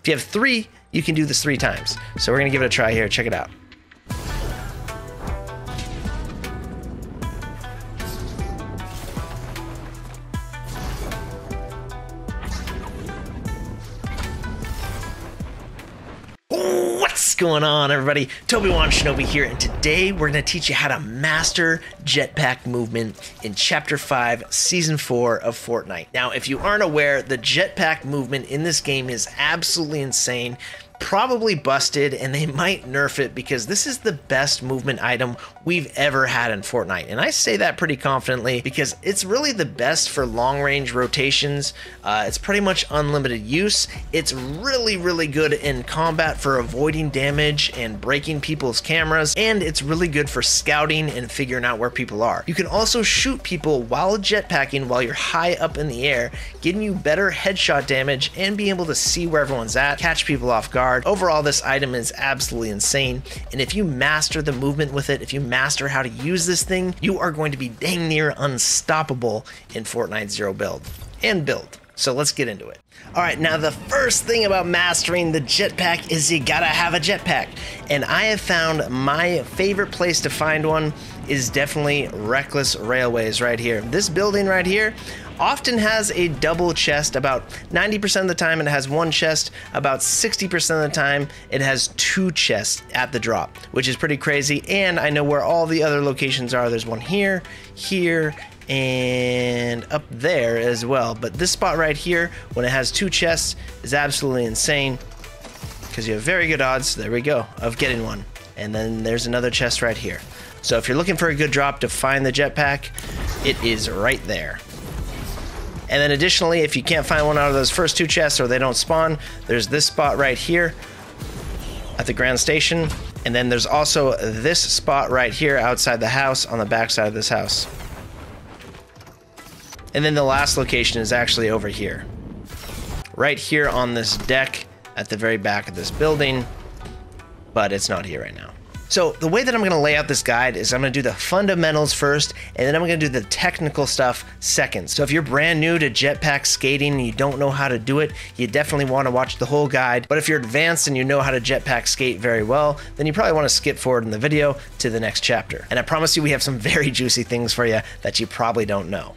If you have 3, you can do this 3 times. So we're gonna give it a try here, check it out. What's going on, everybody? Toby1 Shinobi here, and today we're going to teach you how to master jetpack movement in Chapter 5, Season 4 of Fortnite. Now, if you aren't aware, the jetpack movement in this game is absolutely insane, probably busted, and they might nerf it because this is the best movement item we've ever had in Fortnite. And I say that pretty confidently because it's really the best for long-range rotations. It's pretty much unlimited use. It's really good in combat for avoiding damage and breaking people's cameras, and it's really good for scouting and figuring out where people are. You can also shoot people while jetpacking while you're high up in the air, giving you better headshot damage and being able to see where everyone's at, catch people off guard. Overall, this item is absolutely insane, and if you master the movement with it, if you master how to use this thing, you are going to be dang near unstoppable in Fortnite Zero build and build. So let's get into it. All right, now the first thing about mastering the jetpack is you gotta have a jetpack, and I have found my favorite place to find one is definitely Reckless Railways right here. This building right here often has a double chest. About 90% of the time it has one chest. About 60% of the time it has 2 chests at the drop, which is pretty crazy. And I know where all the other locations are. There's one here, here, and up there as well. But this spot right here, when it has 2 chests, is absolutely insane because you have very good odds, there we go, of getting one. And then there's another chest right here. So if you're looking for a good drop to find the jetpack, it is right there. And then additionally, if you can't find one out of those first 2 chests or they don't spawn, there's this spot right here at the Grand Station. And then there's also this spot right here outside the house on the back side of this house. And then the last location is actually over here. Right here on this deck at the very back of this building, but it's not here right now. So the way that I'm gonna lay out this guide is I'm gonna do the fundamentals first, and then I'm gonna do the technical stuff second. So if you're brand new to jetpack skating and you don't know how to do it, you definitely wanna watch the whole guide. But if you're advanced and you know how to jetpack skate very well, then you probably wanna skip forward in the video to the next chapter. And I promise you we have some very juicy things for you that you probably don't know.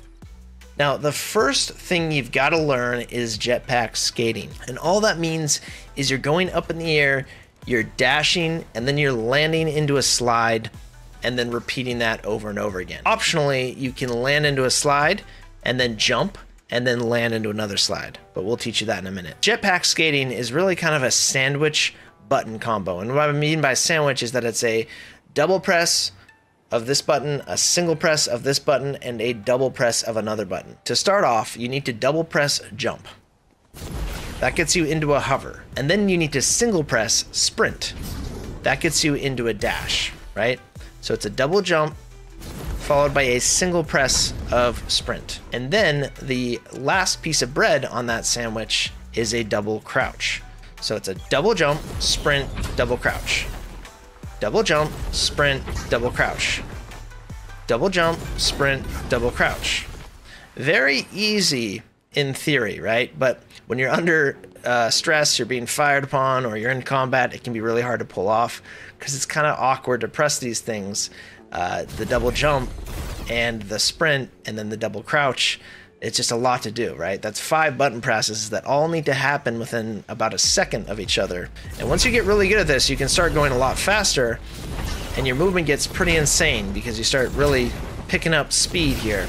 Now, the first thing you've got to learn is jetpack skating. And all that means is you're going up in the air, you're dashing, and then you're landing into a slide, and then repeating that over and over again. Optionally, you can land into a slide, and then jump, and then land into another slide. But we'll teach you that in a minute. Jetpack skating is really kind of a sandwich button combo. And what I mean by sandwich is that it's a double press of this button, a single press of this button, and a double press of another button. To start off, you need to double press jump. That gets you into a hover. And then you need to single press sprint. That gets you into a dash, right? So it's a double jump followed by a single press of sprint. And then the last piece of bread on that sandwich is a double crouch. So it's a double jump, sprint, double crouch. Double jump, sprint, double crouch. Double jump, sprint, double crouch. Very easy in theory, right? But when you're under stress, you're being fired upon, or you're in combat, it can be really hard to pull off because it's kind of awkward to press these things. The double jump and the sprint and then the double crouch, it's just a lot to do, right? That's 5 button presses that all need to happen within about a second of each other. And once you get really good at this, you can start going a lot faster, and your movement gets pretty insane because you start really picking up speed here.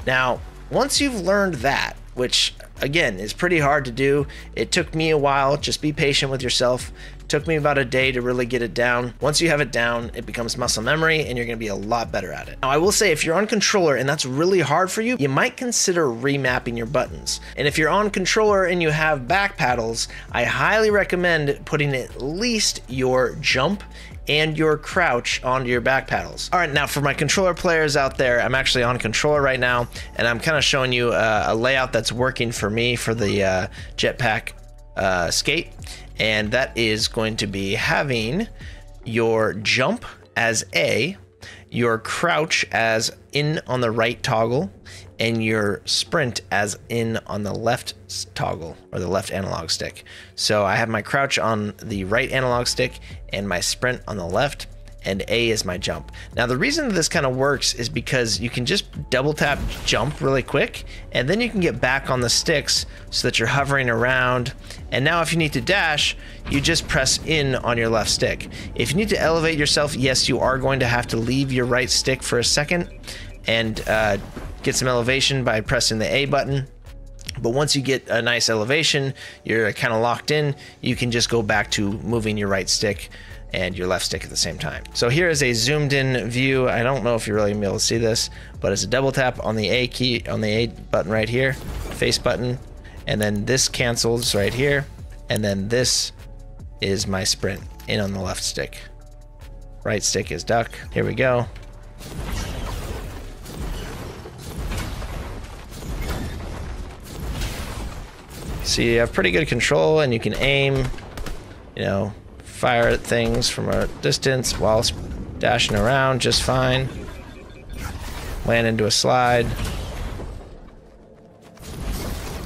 Now, once you've learned that, which again is pretty hard to do, it took me a while, just be patient with yourself. It took me about a day to really get it down. Once you have it down, it becomes muscle memory and you're gonna be a lot better at it. Now I will say, if you're on controller and that's really hard for you, you might consider remapping your buttons. And if you're on controller and you have back paddles, I highly recommend putting at least your jump and your crouch onto your back paddles. All right, now for my controller players out there, I'm actually on controller right now, and I'm kind of showing you a layout that's working for me for the jetpack skate, and that is going to be having your jump as A, your crouch as in on the right toggle and your sprint as in on the left toggle or the left analog stick. So I have my crouch on the right analog stick and my sprint on the left, and A is my jump. Now the reason this kind of works is because you can just double tap jump really quick, and then you can get back on the sticks so that you're hovering around. And now if you need to dash, you just press in on your left stick. If you need to elevate yourself, yes, you are going to have to leave your right stick for a second and get some elevation by pressing the A button. But once you get a nice elevation, you're kind of locked in, you can just go back to moving your right stick and your left stick at the same time. So here is a zoomed in view. I don't know if you're really gonna be able to see this, but it's a double tap on the A key, on the A button right here, face button, and then this cancels right here, and then this is my sprint in on the left stick. Right stick is duck. Here we go. So you have pretty good control and you can aim, you know, fire at things from a distance while dashing around just fine. Land into a slide.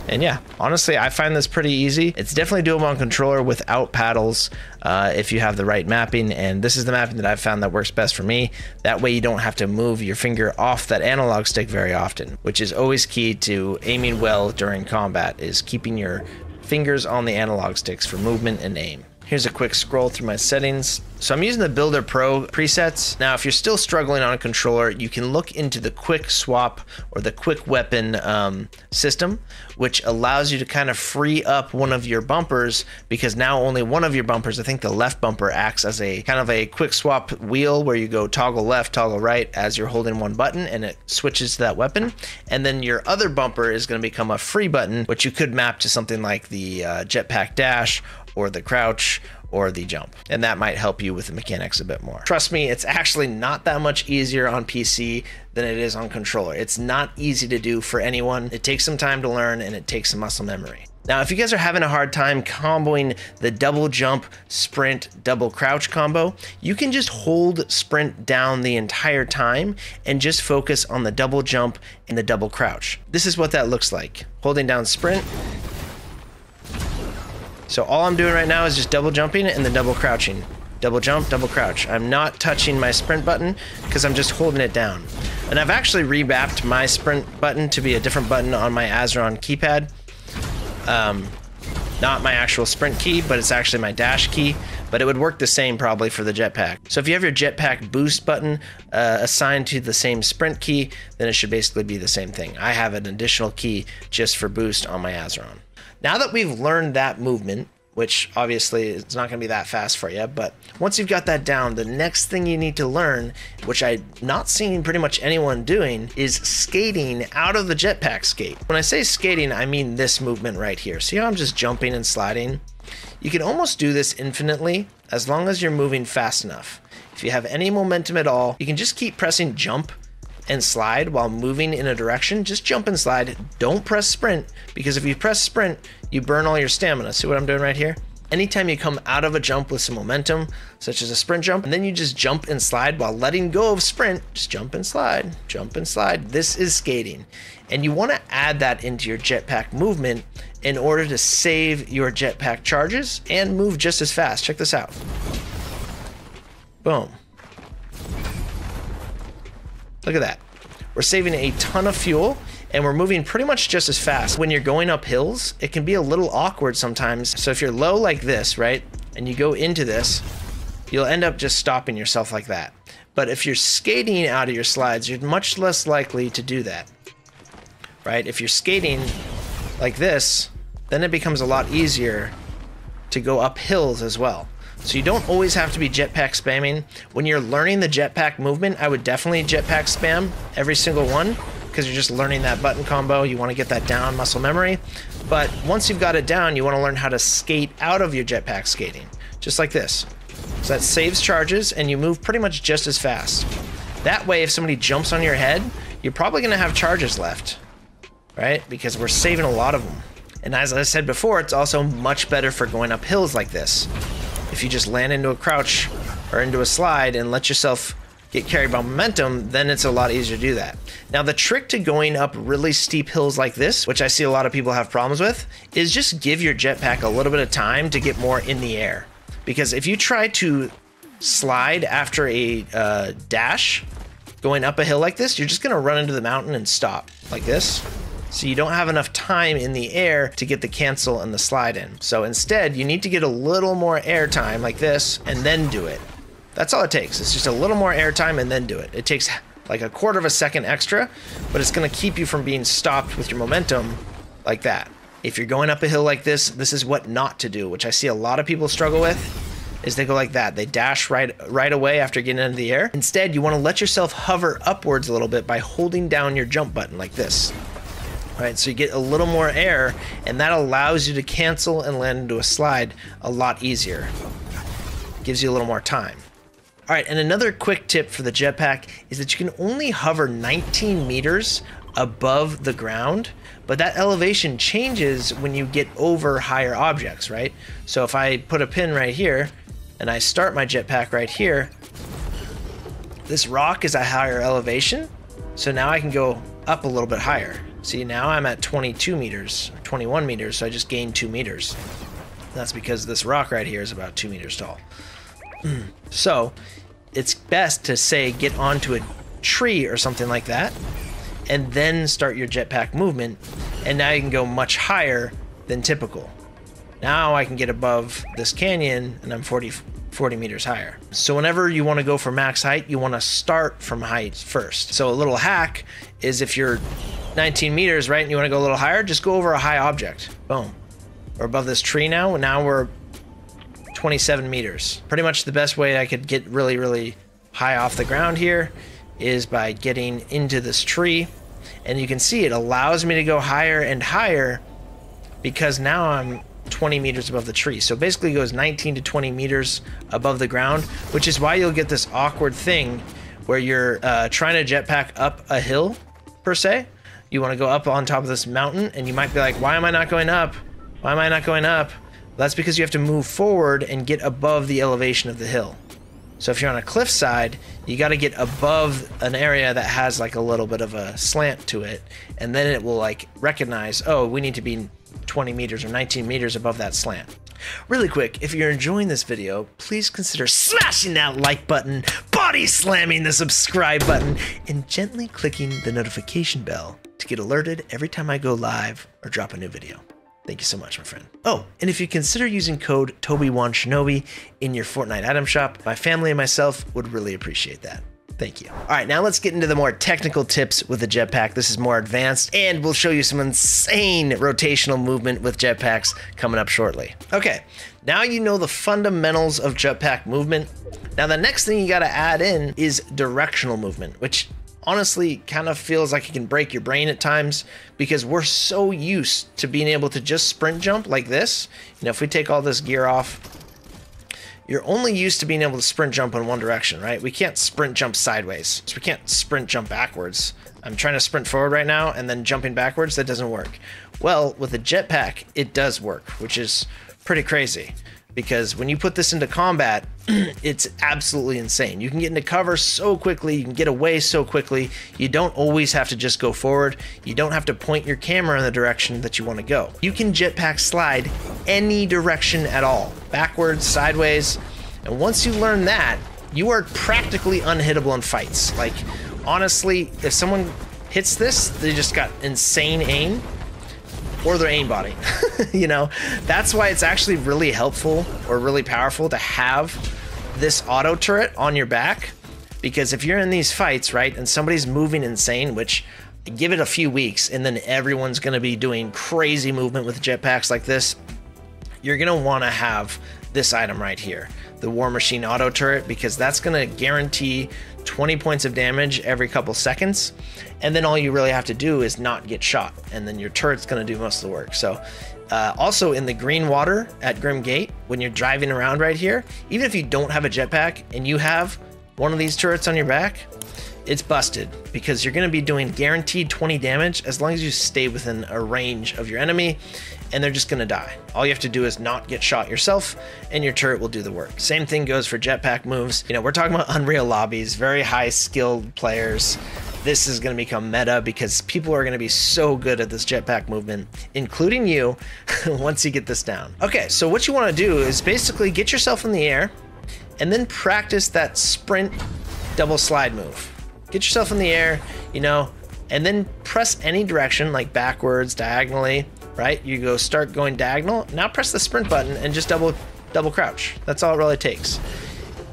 And yeah, honestly, I find this pretty easy. It's definitely doable on controller without paddles if you have the right mapping, and this is the mapping that I've found that works best for me. That way you don't have to move your finger off that analog stick very often, which is always key to aiming well during combat, is keeping your fingers on the analog sticks for movement and aim. Here's a quick scroll through my settings. So I'm using the Builder Pro presets. Now, if you're still struggling on a controller, you can look into the quick swap or the quick weapon system, which allows you to kind of free up one of your bumpers, because now only one of your bumpers, I think the left bumper, acts as a kind of a quick swap wheel where you go toggle left, toggle right as you're holding one button, and it switches to that weapon. And then your other bumper is going to become a free button, which you could map to something like the Jetpack dash or the crouch or the jump, and that might help you with the mechanics a bit more. Trust me, it's actually not that much easier on PC than it is on controller. It's not easy to do for anyone. It takes some time to learn, and it takes some muscle memory. Now, if you guys are having a hard time comboing the double jump, sprint, double crouch combo, you can just hold sprint down the entire time and just focus on the double jump and the double crouch. This is what that looks like. Holding down sprint. So all I'm doing right now is just double jumping and then double crouching. Double jump, double crouch. I'm not touching my sprint button because I'm just holding it down. And I've actually remapped my sprint button to be a different button on my Azeron keypad. Not my actual sprint key, but it's actually my dash key. But it would work the same probably for the Jetpack. So if you have your Jetpack boost button assigned to the same sprint key, then it should basically be the same thing. I have an additional key just for boost on my Azeron. Now that we've learned that movement, which obviously it's not going to be that fast for you, but once you've got that down, the next thing you need to learn, which I'm not seeing pretty much anyone doing, is skating out of the Jetpack skate. When I say skating, I mean this movement right here. See how I'm just jumping and sliding? You can almost do this infinitely as long as you're moving fast enough. If you have any momentum at all, you can just keep pressing jump and slide while moving in a direction. Just jump and slide. Don't press sprint, because if you press sprint, you burn all your stamina. See what I'm doing right here? Anytime you come out of a jump with some momentum, such as a sprint jump, and then you just jump and slide while letting go of sprint, just jump and slide, jump and slide. This is skating. And you want to add that into your Jetpack movement in order to save your Jetpack charges and move just as fast. Check this out. Boom. Look at that. We're saving a ton of fuel, and we're moving pretty much just as fast. When you're going up hills, it can be a little awkward sometimes. So if you're low like this, right, and you go into this, you'll end up just stopping yourself like that. But if you're skating out of your slides, you're much less likely to do that, right? If you're skating like this, then it becomes a lot easier to go up hills as well. So you don't always have to be jetpack spamming. When you're learning the jetpack movement, I would definitely jetpack spam every single one, because you're just learning that button combo. You want to get that down, muscle memory. But once you've got it down, you want to learn how to skate out of your jetpack skating, just like this. So that saves charges, and you move pretty much just as fast. That way, if somebody jumps on your head, you're probably going to have charges left, right? Because we're saving a lot of them. And as I said before, it's also much better for going up hills like this. If you just land into a crouch or into a slide and let yourself get carried by momentum, then it's a lot easier to do that. Now, the trick to going up really steep hills like this, which I see a lot of people have problems with, is just give your jetpack a little bit of time to get more in the air. Because if you try to slide after a dash going up a hill like this, you're just gonna run into the mountain and stop like this. So you don't have enough time in the air to get the cancel and the slide in. So instead, you need to get a little more air time like this and then do it. That's all it takes. It's just a little more air time and then do it. It takes like a quarter of a second extra, but it's gonna keep you from being stopped with your momentum like that. If you're going up a hill like this, this is what not to do, which I see a lot of people struggle with, is they go like that. They dash right away after getting into the air. Instead, you wanna let yourself hover upwards a little bit by holding down your jump button like this. Right, so you get a little more air, and that allows you to cancel and land into a slide a lot easier. Gives you a little more time. All right, and another quick tip for the jetpack is that you can only hover 19 meters above the ground, but that elevation changes when you get over higher objects, right? So if I put a pin right here, and I start my jetpack right here, this rock is a higher elevation, so now I can go up a little bit higher. See, now I'm at 22 meters, 21 meters, so I just gained 2 meters. That's because this rock right here is about 2 meters tall. So it's best to say get onto a tree or something like that, and then start your jetpack movement, and now you can go much higher than typical. Now I can get above this canyon, and I'm 40 meters higher. So whenever you want to go for max height, you want to start from height first. So a little hack is if you're 19 meters, right, and you want to go a little higher, just go over a high object. Boom. We're above this tree now, and now we're 27 meters. Pretty much the best way I could get really, really high off the ground here is by getting into this tree. And you can see it allows me to go higher and higher because now I'm 20 meters above the tree. So basically it goes 19 to 20 meters above the ground, which is why you'll get this awkward thing where you're trying to jetpack up a hill, per se. You want to go up on top of this mountain, and you might be like, why am I not going up? Why am I not going up? Well, that's because you have to move forward and get above the elevation of the hill. So if you're on a cliffside, you got to get above an area that has like a little bit of a slant to it, and then it will like recognize, oh, we need to be 20 meters or 19 meters above that slant. Really quick, if you're enjoying this video, please consider smashing that like button, body slamming the subscribe button, and gently clicking the notification bell to get alerted every time I go live or drop a new video. Thank you so much, my friend. Oh, and if you consider using code TobyWanShinobi in your Fortnite item shop, my family and myself would really appreciate that. Thank you. All right, now let's get into the more technical tips with the jetpack. This is more advanced, and we'll show you some insane rotational movement with jetpacks coming up shortly. Okay, now you know the fundamentals of jetpack movement. Now the next thing you gotta add in is directional movement, which honestly kind of feels like it can break your brain at times because we're so used to being able to just sprint jump like this. You know, if we take all this gear off, you're only used to being able to sprint jump in one direction, right? We can't sprint jump sideways. So we can't sprint jump backwards. I'm trying to sprint forward right now and then jumping backwards, that doesn't work. Well, with a jetpack, it does work, which is pretty crazy. Because when you put this into combat, it's absolutely insane. You can get into cover so quickly, you can get away so quickly. You don't always have to just go forward. You don't have to point your camera in the direction that you want to go. You can jetpack slide any direction at all, backwards, sideways. And once you learn that, you are practically unhittable in fights. Like, honestly, if someone hits this, they just got insane aim. Or they're aimbotting. You know, that's why it's actually really helpful or really powerful to have this auto turret on your back, because if you're in these fights, right, and somebody's moving insane, which give it a few weeks and then everyone's going to be doing crazy movement with jetpacks like this, you're going to want to have this item right here, the War Machine auto turret, because that's going to guarantee 20 points of damage every couple seconds, and then all you really have to do is not get shot, and then your turret's going to do most of the work. So also in the green water at Grim Gate, when you're driving around right here, even if you don't have a jetpack and you have one of these turrets on your back, it's busted because you're going to be doing guaranteed 20 damage as long as you stay within a range of your enemy, and they're just going to die. All you have to do is not get shot yourself, and your turret will do the work. Same thing goes for jetpack moves. You know, we're talking about Unreal lobbies, very high skilled players. This is going to become meta because people are going to be so good at this jetpack movement, including you, once you get this down. Okay, so what you want to do is basically get yourself in the air and then practice that sprint double slide move. Get yourself in the air, you know, and then press any direction, like backwards, diagonally, right? You go start going diagonal. Now press the sprint button and just double crouch. That's all it really takes.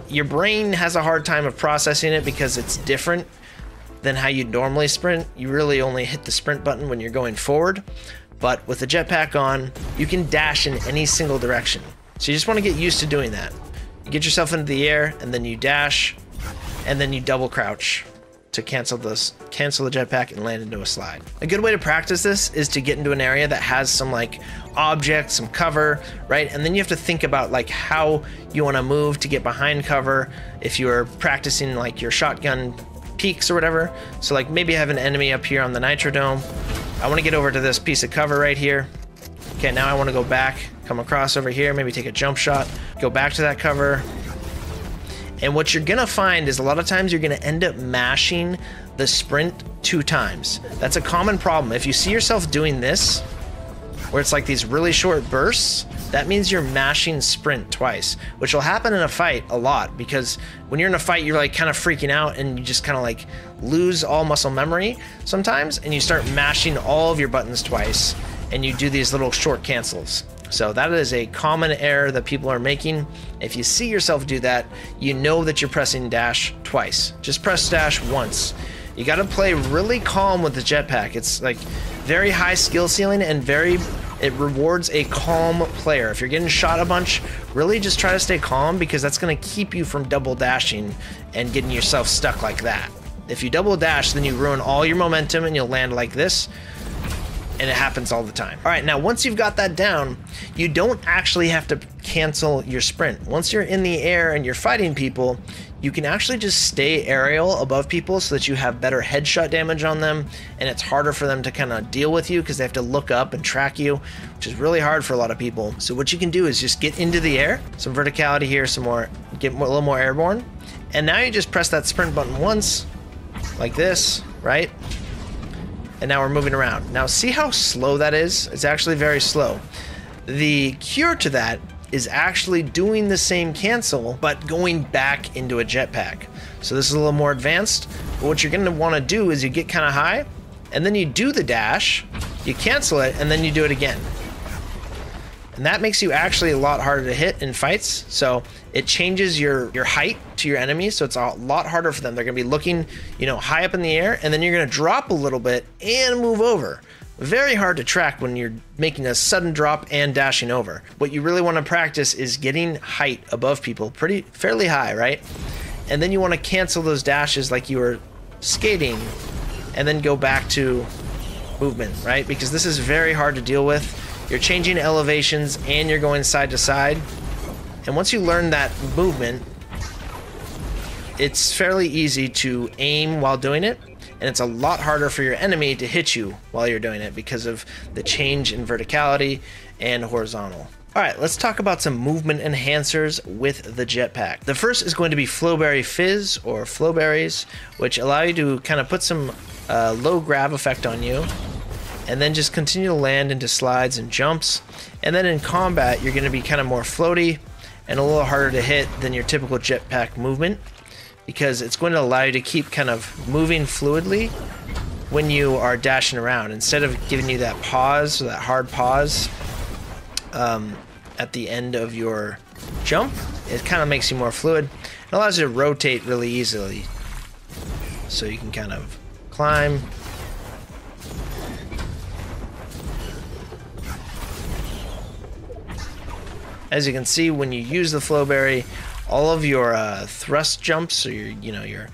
Your brain has a hard time of processing it because it's different than how you normally sprint. You really only hit the sprint button when you're going forward. But with the jetpack on, you can dash in any single direction. So you just want to get used to doing that. You get yourself into the air and then you dash and then you double crouch to cancel the jetpack and land into a slide. A good way to practice this is to get into an area that has some like objects, some cover, right? And then you have to think about like how you want to move to get behind cover if you're practicing like your shotgun peaks or whatever. So like maybe I have an enemy up here on the Nitro Dome. I want to get over to this piece of cover right here. Okay, now I want to go back, come across over here, maybe take a jump shot, go back to that cover. And what you're gonna find is a lot of times you're gonna end up mashing the sprint 2 times. That's a common problem. If you see yourself doing this, where it's like these really short bursts, that means you're mashing sprint twice, which will happen in a fight a lot because when you're in a fight, you're like kind of freaking out and you just kind of like lose all muscle memory sometimes, and you start mashing all of your buttons twice and you do these little short cancels. So that is a common error that people are making. If you see yourself do that, you know that you're pressing dash twice. Just press dash once. You got to play really calm with the jetpack. It's like very high skill ceiling and it rewards a calm player. If you're getting shot a bunch, really just try to stay calm because that's going to keep you from double dashing and getting yourself stuck like that. If you double dash, then you ruin all your momentum and you'll land like this. And it happens all the time. All right, now once you've got that down, you don't actually have to cancel your sprint. Once you're in the air and you're fighting people, you can actually just stay aerial above people so that you have better headshot damage on them, and it's harder for them to kind of deal with you because they have to look up and track you, which is really hard for a lot of people. So what you can do is just get into the air, some verticality here, some more, get a little more airborne, and now you just press that sprint button once, like this, right? And now we're moving around. Now see how slow that is? It's actually very slow. The cure to that is actually doing the same cancel, but going back into a jetpack. So this is a little more advanced, but what you're gonna wanna do is you get kinda high, and then you do the dash, you cancel it, and then you do it again. And that makes you actually a lot harder to hit in fights. So it changes your height to your enemies. So it's a lot harder for them. They're gonna be looking, you know, high up in the air, and then you're gonna drop a little bit and move over. Very hard to track when you're making a sudden drop and dashing over. What you really wanna practice is getting height above people, fairly high, right? And then you wanna cancel those dashes like you were skating and then go back to movement, right? Because this is very hard to deal with. You're changing elevations and you're going side to side. And once you learn that movement, it's fairly easy to aim while doing it. And it's a lot harder for your enemy to hit you while you're doing it because of the change in verticality and horizontal. All right, let's talk about some movement enhancers with the jetpack. The first is going to be Flowberry Fizz or Flowberries, which allow you to kind of put some low grab effect on you, and then just continue to land into slides and jumps. And then in combat, you're going to be kind of more floaty and a little harder to hit than your typical jetpack movement, because it's going to allow you to keep kind of moving fluidly when you are dashing around. Instead of giving you that pause, or that hard pause at the end of your jump, it kind of makes you more fluid. It allows you to rotate really easily. So you can kind of climb, as you can see, when you use the Flowberry, all of your thrust jumps or your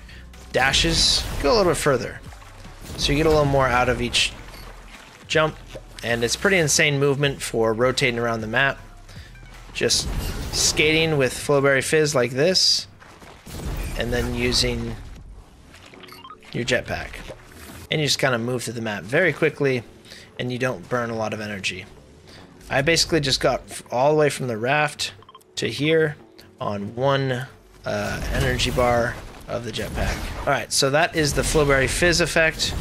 dashes go a little bit further. So you get a little more out of each jump, and it's pretty insane movement for rotating around the map. Just skating with Flowberry Fizz like this, and then using your jetpack. And you just kind of move through the map very quickly, and you don't burn a lot of energy. I basically just got all the way from the raft to here on one energy bar of the jetpack. Alright, so that is the Flowberry Fizz effect.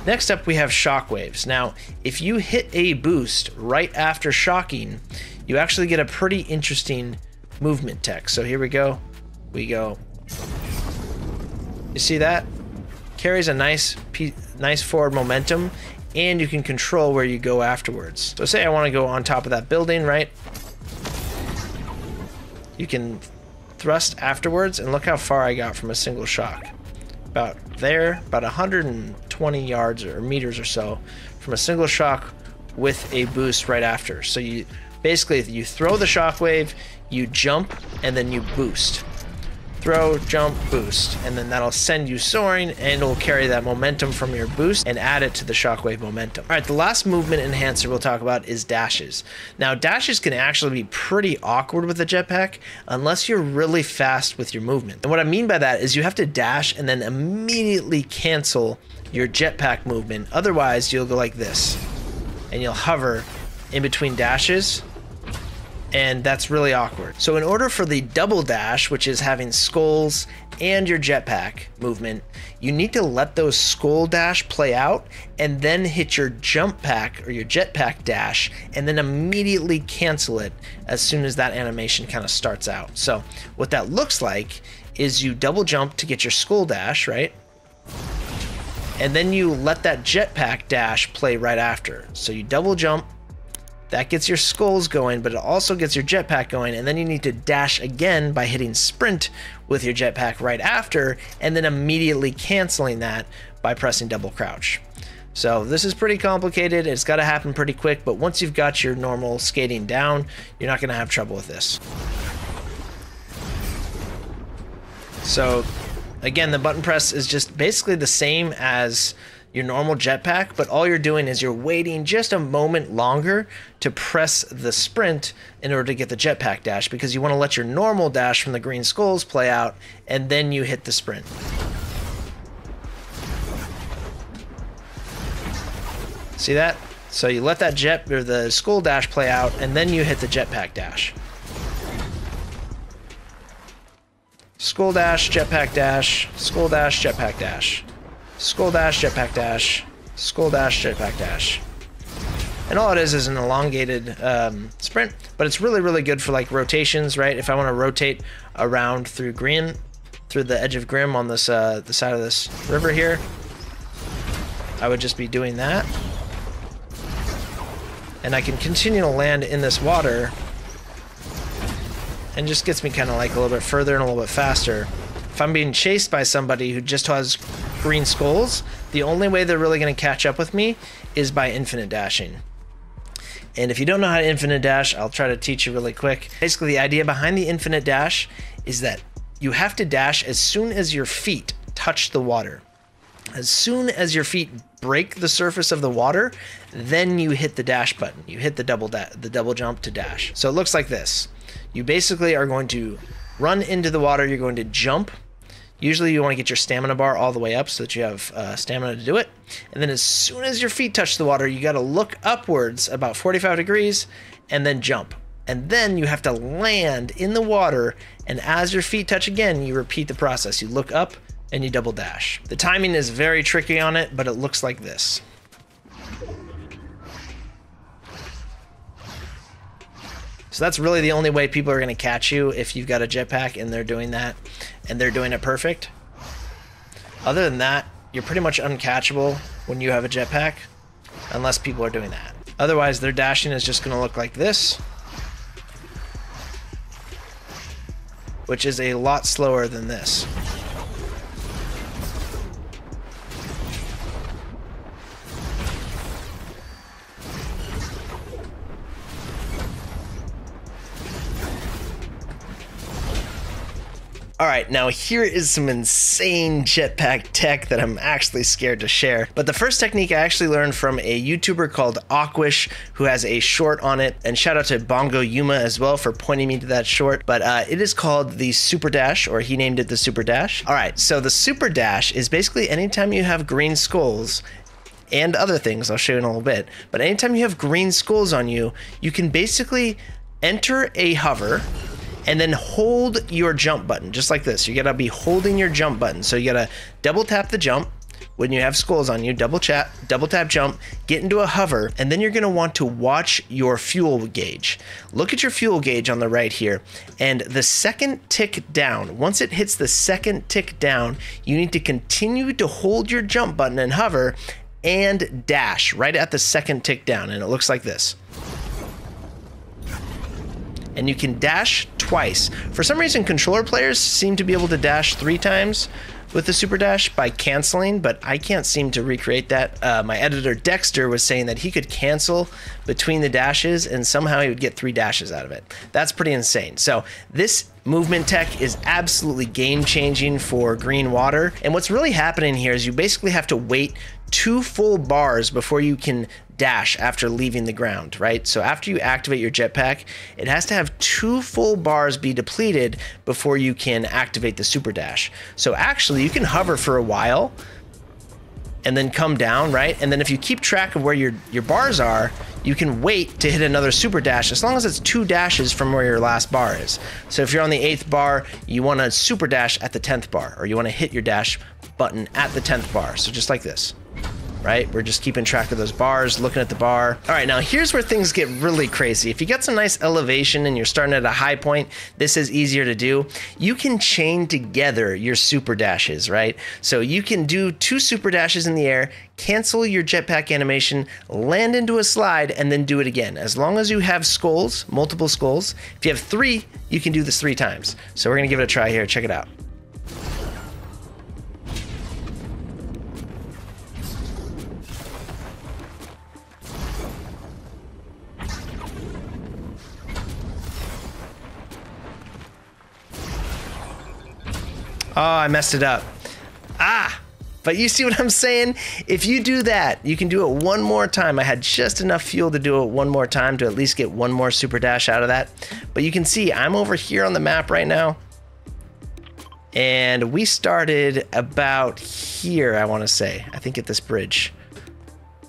Next up we have shockwaves. Now, if you hit a boost right after shocking, you actually get a pretty interesting movement tech. So here we go. You see that? Carries a nice forward momentum, and you can control where you go afterwards. So say I want to go on top of that building, right? You can thrust afterwards, and look how far I got from a single shock. About there, about 120 yards or meters or so from a single shock with a boost right after. So you basically, you throw the shockwave, you jump, and then you boost. Throw, jump, boost, and then that'll send you soaring, and it'll carry that momentum from your boost and add it to the shockwave momentum. All right, the last movement enhancer we'll talk about is dashes. Now, dashes can actually be pretty awkward with a jetpack unless you're really fast with your movement. And what I mean by that is you have to dash and then immediately cancel your jetpack movement. Otherwise, you'll go like this, and you'll hover in between dashes, and that's really awkward. So in order for the double dash, which is having skulls and your jetpack movement, you need to let those skull dash play out and then hit your jump pack or your jetpack dash and then immediately cancel it as soon as that animation kind of starts out. So what that looks like is you double jump to get your skull dash, right? And then you let that jetpack dash play right after. So you double jump, that gets your skulls going, but it also gets your jetpack going, and then you need to dash again by hitting sprint with your jetpack right after, and then immediately canceling that by pressing double crouch. So this is pretty complicated. It's got to happen pretty quick, but once you've got your normal skating down, you're not going to have trouble with this. So again, the button press is just basically the same as your normal jetpack, but all you're doing is you're waiting just a moment longer to press the sprint in order to get the jetpack dash, because you want to let your normal dash from the green skulls play out, and then you hit the sprint. See that? So you let that jet or the skull dash play out, and then you hit the jetpack dash. Skull dash, jetpack dash, skull dash, jetpack dash. Skull dash, jetpack dash, skull dash, jetpack dash. And all it is an elongated sprint, but it's really, really good for like rotations, right? If I want to rotate around through the edge of Grim on this the side of this river here, I would just be doing that. And I can continue to land in this water, and just gets me kind of like a little bit further and a little bit faster. If I'm being chased by somebody who just has green skulls, the only way they're really going to catch up with me is by infinite dashing. And if you don't know how to infinite dash, I'll try to teach you really quick. Basically, the idea behind the infinite dash is that you have to dash as soon as your feet touch the water. As soon as your feet break the surface of the water, then you hit the dash button. You hit the double jump to dash. So it looks like this. You basically are going to run into the water, you're going to jump. Usually you want to get your stamina bar all the way up so that you have stamina to do it. And then as soon as your feet touch the water, you got to look upwards about 45 degrees and then jump. And then you have to land in the water, and as your feet touch again, you repeat the process. You look up and you double dash. The timing is very tricky on it, but it looks like this. So that's really the only way people are going to catch you, if you've got a jetpack and they're doing that, and they're doing it perfect. Other than that, you're pretty much uncatchable when you have a jetpack, unless people are doing that. Otherwise, their dashing is just going to look like this, which is a lot slower than this. All right, now here is some insane jetpack tech that I'm actually scared to share. But the first technique I actually learned from a YouTuber called Aquish, who has a short on it. And shout out to Bongo Yuma as well for pointing me to that short. But it is called the Super Dash, or he named it the Super Dash. All right, so the Super Dash is basically anytime you have green skulls, and other things I'll show you in a little bit, but anytime you have green skulls on you, you can basically enter a hover and then hold your jump button, just like this. You gotta be holding your jump button. So you gotta double tap the jump when you have skulls on you, double tap jump, get into a hover, and then you're gonna want to watch your fuel gauge. Look at your fuel gauge on the right here, and the second tick down, once it hits the second tick down, you need to continue to hold your jump button and hover and dash right at the second tick down, and it looks like this. And you can dash twice. For some reason, controller players seem to be able to dash 3 times with the Super Dash by canceling, but I can't seem to recreate that. My editor Dexter was saying that he could cancel between the dashes and somehow he would get 3 dashes out of it. That's pretty insane. So this movement tech is absolutely game-changing for green water. And what's really happening here is you basically have to wait 2 full bars before you can dash after leaving the ground, right? So after you activate your jetpack, it has to have 2 full bars be depleted before you can activate the Super Dash. So actually you can hover for a while and then come down, right? And then if you keep track of where your bars are, you can wait to hit another Super Dash as long as it's 2 dashes from where your last bar is. So if you're on the 8th bar, you want to Super Dash at the 10th bar, or you want to hit your dash button at the 10th bar. So just like this. Right? We're just keeping track of those bars, looking at the bar. All right, now here's where things get really crazy. If you got some nice elevation and you're starting at a high point, this is easier to do. You can chain together your Super Dashes, right? So you can do 2 Super Dashes in the air, cancel your jetpack animation, land into a slide, and then do it again. As long as you have skulls, multiple skulls. If you have 3, you can do this 3 times. So we're gonna give it a try here, check it out. Oh, I messed it up. But you see what I'm saying? If you do that, you can do it one more time. I had just enough fuel to do it one more time to at least get 1 more Super Dash out of that. But you can see I'm over here on the map right now. And we started about here, I want to say. I think at this bridge.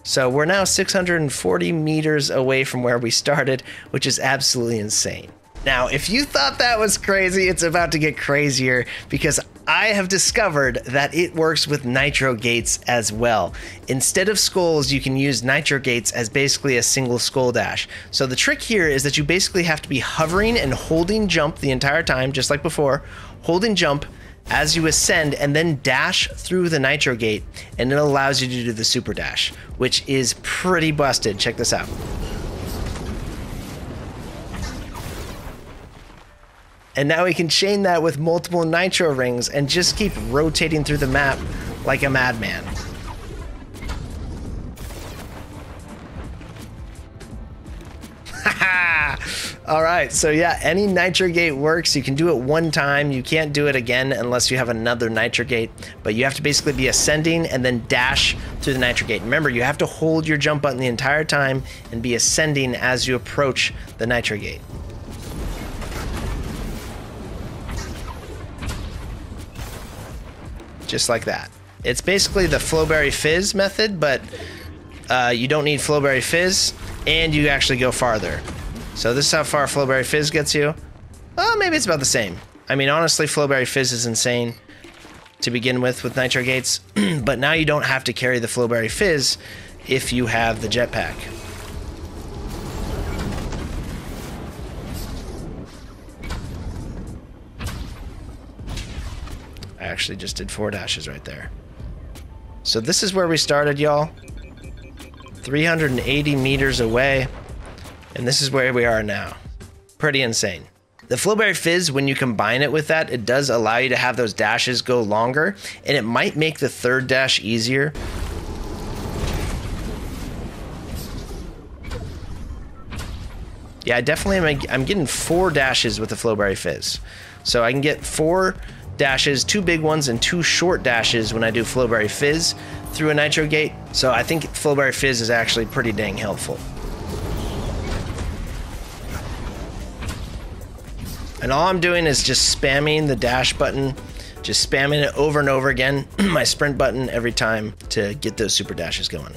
So we're now 640 meters away from where we started, which is absolutely insane. Now, if you thought that was crazy, it's about to get crazier because I have discovered that it works with Nitro gates as well. Instead of skulls, you can use Nitro gates as basically a single skull dash. So the trick here is that you basically have to be hovering and holding jump the entire time, just like before, holding jump as you ascend and then dash through the Nitro gate, and it allows you to do the Super Dash, which is pretty busted. Check this out. And now we can chain that with multiple Nitro rings and just keep rotating through the map like a madman. All right, so yeah, any Nitro gate works. You can do it 1 time. You can't do it again unless you have another Nitro gate, but you have to basically be ascending and then dash through the Nitro gate. Remember, you have to hold your jump button the entire time and be ascending as you approach the Nitro gate. Just like that. It's basically the Flowberry Fizz method, but you don't need Flowberry Fizz, and you actually go farther. So this is how far Flowberry Fizz gets you. Oh, maybe it's about the same. I mean, honestly, Flowberry Fizz is insane to begin with Nitro gates, but now you don't have to carry the Flowberry Fizz if you have the jetpack. I actually just did 4 dashes right there. So this is where we started, y'all. 380 meters away. And this is where we are now. Pretty insane. The Flowberry Fizz, when you combine it with that, it does allow you to have those dashes go longer, and it might make the 3rd dash easier. Yeah, I definitely I'm getting 4 dashes with the Flowberry Fizz. So I can get 4 dashes, 2 big ones and 2 short dashes when I do Flowberry Fizz through a Nitro gate. So I think Flowberry Fizz is actually pretty dang helpful. And all I'm doing is just spamming the dash button, just spamming it over and over again, my sprint button every time to get those super dashes going.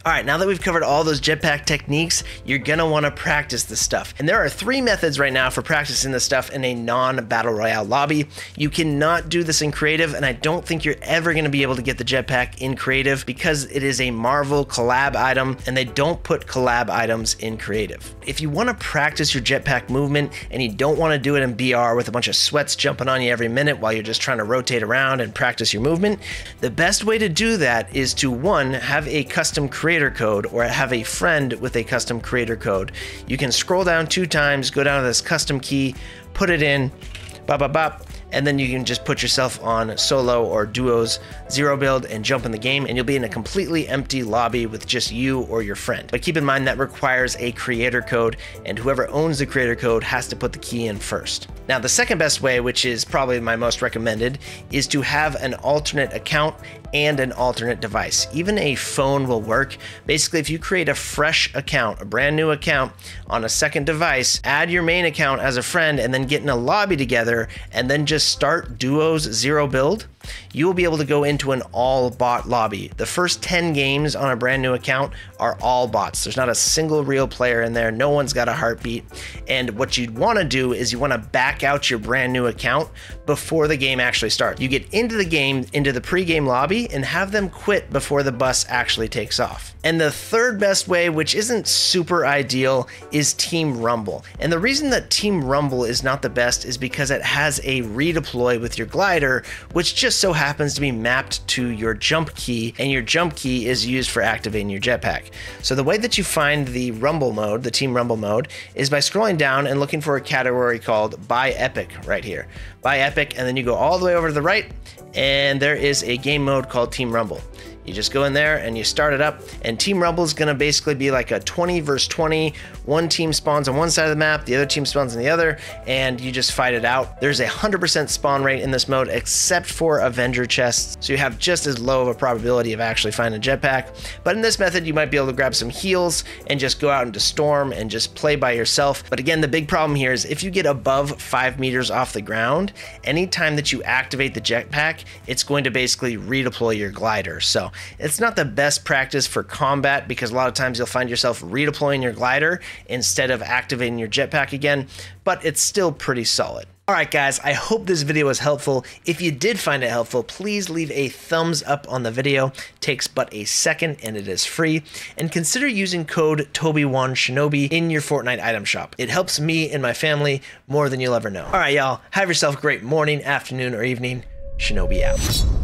All right, now that we've covered all those jetpack techniques, you're gonna wanna practice this stuff. And there are 3 methods right now for practicing this stuff in a non-battle royale lobby. You cannot do this in creative, and I don't think you're ever gonna be able to get the jetpack in creative because it is a Marvel collab item, and they don't put collab items in creative. If you wanna practice your jetpack movement and you don't wanna do it in BR with a bunch of sweats jumping on you every minute while you're just trying to rotate around and practice your movement, the best way to do that is to, 1, have a custom creator code or have a friend with a custom creator code. You can scroll down 2 times, go down to this custom key, put it in, bop, bop, bop, and then you can just put yourself on solo or duos 0 build and jump in the game, and you'll be in a completely empty lobby with just you or your friend. But keep in mind that requires a creator code, and whoever owns the creator code has to put the key in first. Now, the second best way, which is probably my most recommended, is to have an alternate account and an alternate device. Even a phone will work. Basically, if you create a fresh account, a brand new account on a second device, add your main account as a friend, and then get in a lobby together, and then just start duos 0 build, you will be able to go into an all bot lobby. The first 10 games on a brand new account are all bots. There's not a single real player in there. No one's got a heartbeat. And what you'd want to do is you want to back out your brand new account before the game actually starts. You get into the game, into the pre-game lobby, and have them quit before the bus actually takes off. And the third best way, which isn't super ideal, is Team Rumble. And the reason that Team Rumble is not the best is because it has a redeploy with your glider, which just so happens to be mapped to your jump key, and your jump key is used for activating your jetpack. So the way that you find the Rumble mode, the Team Rumble mode, is by scrolling down and looking for a category called Buy Epic right here. Buy Epic, and then you go all the way over to the right, and there is a game mode called Team Rumble. You just go in there and you start it up, and Team Rumble is going to basically be like a 20 versus 20. One team spawns on one side of the map, the other team spawns on the other, and you just fight it out. There's a 100% spawn rate in this mode except for Avenger chests, so you have just as low of a probability of actually finding a jetpack. But in this method, you might be able to grab some heals and just go out into Storm and just play by yourself. But again, the big problem here is if you get above 5 meters off the ground, anytime that you activate the jetpack, it's going to basically redeploy your glider. So it's not the best practice for combat because a lot of times you'll find yourself redeploying your glider instead of activating your jetpack again, but it's still pretty solid. All right, guys, I hope this video was helpful. If you did find it helpful, please leave a thumbs up on the video. It takes but a second and it is free. And consider using code Toby1Shinobi in your Fortnite item shop. It helps me and my family more than you'll ever know. All right, y'all, have yourself a great morning, afternoon, or evening. Shinobi out.